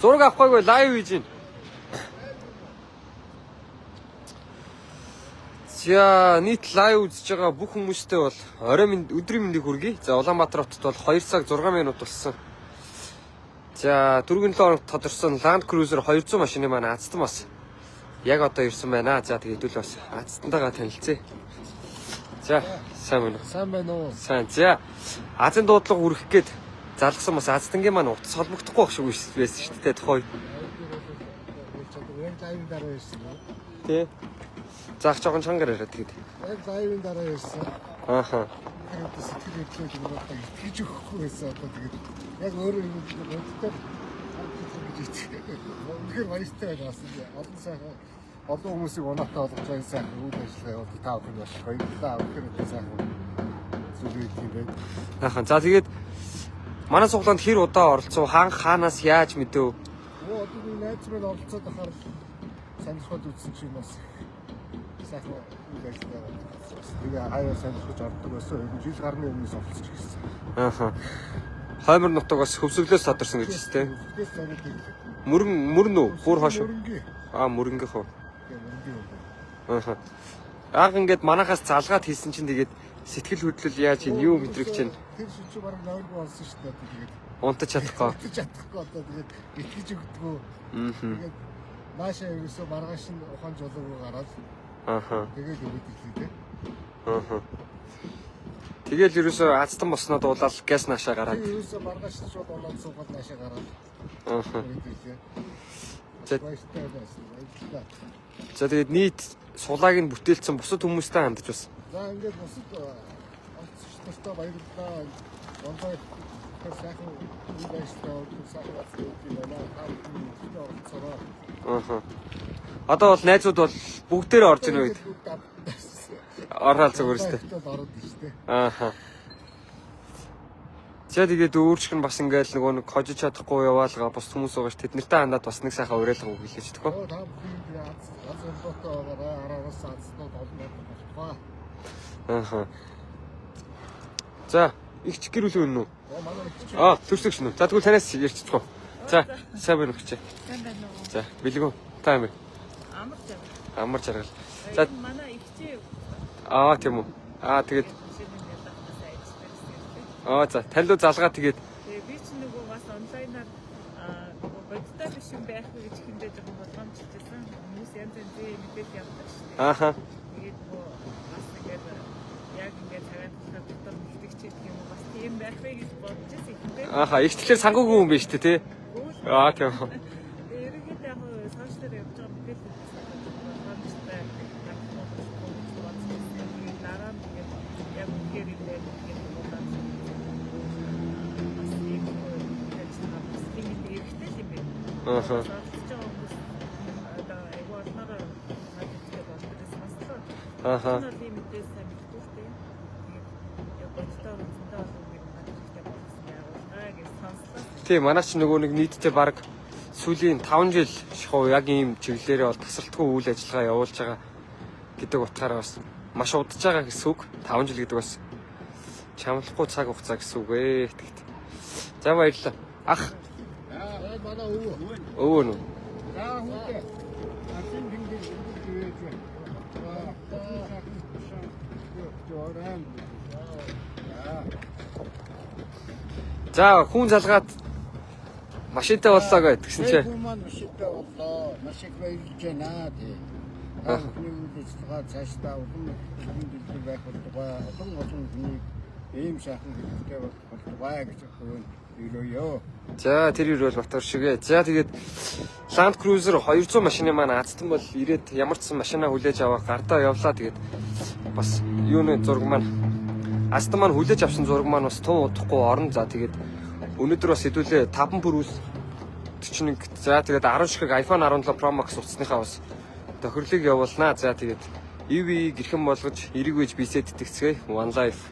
Зураг авахгүйгүй лайв хийж байна. За нийт лайв үзэж байгаа бүх хүмүүстээ бол өдрийн мэндийг хүргэе. За Улаанбаатар хотод бол 2 цаг 6 минут болсон. За дөрвөн 7 хоног тодорсон Land Cruiser 200 машины маань Азтан бас яг одоо ирсэн байна. За тэгээд хэдүүл бас Азтантайгаа танилцъя. За сайн байна уу? Сайн байна уу? Сайн. За Азийн дуудлага үрэх гээд залгсан бас Азтангийн маань утас холбогдохгүй байх шиг байсан шүү дээ тухай. Яг лайвын дараа ирсэн. Тий. Заах жоохон чангаар яриад тэгээд. Яг лайвын дараа ирсэн. Ааха. Тэгээд сэтгэл хөдлөж байгаа итгэж өгөхгүй байсан одоо тэгээд яг өөрөө юм боддог. Үнэхээр баяртай байсан. Олон сайхан олон хүмүүсийг унаатай болгож байгаа сайхан үйл ажиллагаа явуулдаг та бүхэн бас баярлалаа. Үнэхээр сайхан зүйл юм байна. Ааха. За тэгээд манай суглаанд хэр удаа оролцов? Хаанаас яаж мэдв? Одоо би найз маань оролцоод ахаар сонирхоод үзсэн чинь бас сайхан үйл ажиллагаа. Тэгээ хаяа сонирхож ордог байсан. Жил гарны өмнөөс оролцож ирсэн. Ааха. Хоймор нутаг бас хөвсгөлөөс тодорсон гэж байна тийм. Мөрөн үү? Бүр хошоо. Мөрөнгөх үү? Ааха. Яг ингээд манахаас залгаад хийсэн чинь тэгээд сэтгэл хөдлөл яаж ийн юу мэдрэг чинь. Тэр шүчүү бараг нойргүй болсон шүү дээ. Тэгээд унтаж чадахгүй. Одоо тэгээд итгэж өгдөгөө. Тэгээд маашаа ерөөсөө маргааш нь ухаан жолоогүй гараад. Ааха. Тэгээд өгдөг лээ. Ааха. Тэгэл ерөөсөө Азтан босноо дуулаад газ наашаа гараад. Ерөөсөө маргааш нь шууд оноод суугаад наашаа гараад. Ааха. За тэгээд нийт сулааг нь бүтээлсэн бусад хүмүүстэй хандж бас. За ингээд бусад олцчтой баярлалаа. Онцгой сайхан үйл ажиллагаа сайхан юм байна. Ааха. Одоо бол найзууд бол бүгдээрээ орж ийн үед. Ороод зүгээр шүү дээ. Ааха. За тэгээд өөрчлөх нь бас ингээл нөгөө нэг хожиж чадахгүй яваалгаа бус хүмүүс байгаа ш. Тэд нартай хандаад бас нэг сайхан уриалга өгүүлээч төгөө. Ааха. За, ихч гэр бүл үнэ үү? Төрсөг шнэ. За тэгвэл танаас ярьчихгүй. За, сайн байна уу гэж. Сайн байна уу? За, бэлгүү. Та юм. Амар жаргал. За, манай ихчээ. Тийм үү. Тэгээд за танил залгаа тэгээд би ч нөгөө бас онлайнаар нөгөө бодтой биш юм байх гэж хиндэж байгаа боломжтой хүмүүс янз янзын мэдээлэл явуулдаг шүү дээ. Ааха. Тэгээд нөгөө бас ингээд яг ингээд цагаан дотор мэддэг ч гэх юм уу бас тийм байх вэ гэж бодож байсан. Ааха, их тэгэхээр сангуугүй юм байна шүү дээ, тий. Тийм. Ерөнхийдөө яг сошиал дээр явж байгаа мэдээлэл боломжтой дараа нь яг үнээр юм байна. Ааха. Ааха. Тийм манай ч нөгөө нэг нийтдээ баг сүүлийн 5 жил шахуу яг ийм чиглэлээрээ бол тасралтгүй үйл ажиллагаа явуулж байгаа гэдэг утгаараа бас маш удаж байгаа гэсэн үг. 5 жил гэдэг бас чамлахгүй цаг хугацаа гэсэн үг ээ. За баярлалаа. Ах манай өвөө. Өвөө нөө. За хүүхдээ. Асин дингэр ирээд. За хүн залгаад машинтай боллоо гэдгсэн чи. Хүн маань машинтай боллоо. Маш их баярлж байна тий. Нэг цаашдаа олон дэлгэр байх болтугай. Олон хүний ийм сайхан хэлтэй болтугай гэж хөөе. Ирөөё. За тэр ирвэл Батбар шигээ. За тэгээд Land Cruiser 200 машины маань Азтан бол ирээд ямар ч сан машинаа хүлээж аваа гардаа явлаа. Тэгээд бас юуны зураг маань Азтан маань хүлээж авсан зураг маань бас тун удахгүй орно. За тэгээд өнөөдөр бас хэдүүлээ 5 бүр үс 41. За тэгээд 10 ширхэг iPhone 17 Pro Max утасныхаа бас тохирлыг явуулнаа. За тэгээд EV гэрхэн болгож эрэг үеж бисэд итгэцгээе. One Life